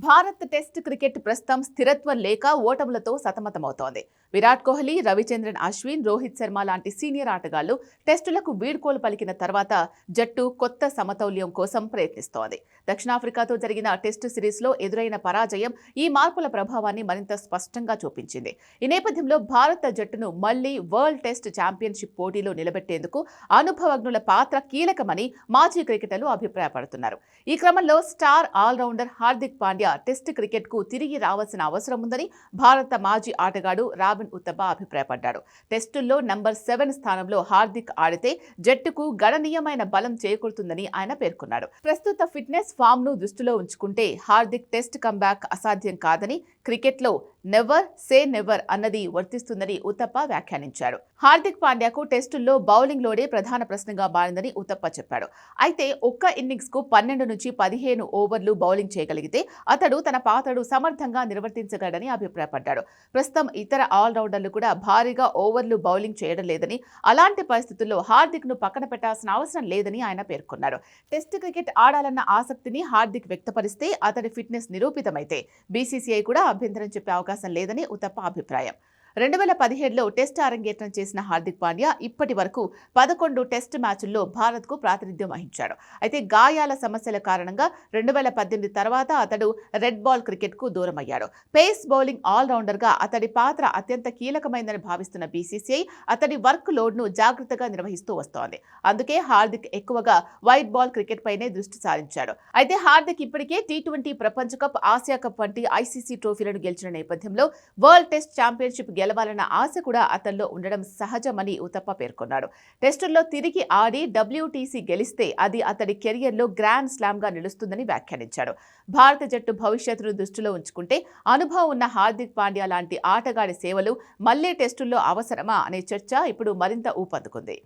Bharat test cricket ప్రస్తుతం స్థిరత్వం లేక ఓటములతో సతమతమవుతోంది. విరాట్ కోహ్లీ, రవిచంద్రన్ అశ్విన్, రోహిత్ శర్మ లాంటి సీనియర్ ఆటగాళ్లు టెస్టులకు వీడ్కోలు పలికిన తర్వాత జట్టు కొత్త సమతౌల్యం కోసం ప్రయత్నిస్తోంది. దక్షిణాఫ్రికాతో జరిగిన టెస్టు సిరీస్లో ఎదురైన పరాజయం ఈ మార్పుల ప్రభావాన్ని మరింత స్పష్టంగా చూపించింది. ఈ నేపథ్యంలో భారత జట్టును మళ్లీ వరల్డ్ టెస్ట్ ఛాంపియన్షిప్ పోటీలో నిలబెట్టేందుకు అనుభవజ్ఞుల పాత్ర కీలకమని మాజీ క్రికెటర్లు అభిప్రాయపడుతున్నారు. ఈ క్రమంలో star allrounder Hardik Pandya test cricket కు తిరిగి రావాల్సిన అవసరం ఉందని భారత మాజీ ఆటగాడు రాబిన్ ఉత్తప్ప అభిప్రాయపడ్డాడు. టెస్టుల్లో నంబర్ 7 స్థానంలో హార్దిక్ ఆడితే జట్టుకు గణనీయమైన బలం చేకూరుతుందని ఆయన పేర్కొన్నాడు. ప్రస్తుత ఫిట్నెస్ ఫామ్ ను దృష్టిలో ఉంచుకుంటే హార్దిక్ టెస్ట్ కంబ్యాక్ అసాధ్యం కాదని, క్రికెట్లో నెవర్ సే నెవర్ అన్నది వర్తిస్తుందని ఉత్తప్ప వ్యాఖ్యానించాడు. హార్దిక్ పాండ్యాకు టెస్టుల్లో బౌలింగ్ లోడే ప్రధాన ప్రశ్నగా మారిందని ఉత్తప్ప చెప్పాడు. అయితే ఒక్క ఇన్నింగ్స్ కు 12 నుంచి 15 ఓవర్లు బౌలింగ్ చేయగలిగితే అతడు తన పాత్రను సమర్థంగా నిర్వర్తించగలడని అభిప్రాయపడ్డాడు. ప్రస్తుతం ఇతర ఆల్రౌండర్లు కూడా భారీగా ఓవర్లు బౌలింగ్ చేయడం లేదని, అలాంటి పరిస్థితుల్లో హార్దిక్ ను పక్కన పెట్టాల్సిన అవసరం లేదని ఆయన పేర్కొన్నారు. టెస్ట్ క్రికెట్ ఆడాలన్న ఆసక్తిని హార్దిక్ వ్యక్తపరిస్తే అతడి ఫిట్నెస్ నిరూపితమైతే బీసీసీఐ కూడా అభ్యంతరం చెప్పే అవకాశం లేదని ఉత్తప్ప అభిప్రాయం. 2017లో టెస్ట్ అరంగేట్రం చేసిన హార్దిక్ పాండ్యా ఇప్పటి వరకు 11 టెస్ట్ మ్యాచ్ల్లో భారత్కు ప్రాతినిధ్యం వహించాడు. అయితే గాయాల సమస్యల కారణంగా 2018 తర్వాత అతడు రెడ్ బాల్ క్రికెట్కు దూరమయ్యాడు. పేస్ బౌలింగ్ ఆల్రౌండర్గా అతడి పాత్ర అత్యంత కీలకమైందని భావిస్తున్న బీసీసీఐ అతడి వర్క్ లోడ్ను జాగ్రత్తగా నిర్వహిస్తూ వస్తోంది. అందుకే హార్దిక్ ఎక్కువగా వైట్ బాల్ క్రికెట్ పైనే దృష్టి సారించాడు. అయితే హార్దిక్ ఇప్పటికే టీ20 ప్రపంచ కప్, ఆసియా కప్ వంటి ఐసీసీ ట్రోఫీలను గెలిచిన నేపథ్యంలో వరల్డ్ టెస్ట్ ఛాంపియన్షిప్ గెలవాలన్న ఆశ కూడా అతనిలో ఉండడం సహజమని ఉత్తప్ప పేర్కొన్నాడు. టెస్టుల్లో తిరిగి ఆడి WTC గెలిస్తే అది అతడి కెరియర్లో గ్రాండ్ స్లామ్ గా నిలుస్తుందని వ్యాఖ్యానించాడు. భారత జట్టు భవిష్యత్తును దృష్టిలో ఉంచుకుంటే అనుభవం ఉన్న హార్దిక్ పాండ్యా లాంటి ఆటగాడి సేవలు మళ్లీ టెస్టుల్లో అవసరమా అనే చర్చ ఇప్పుడు మరింత ఊపందుకుంది.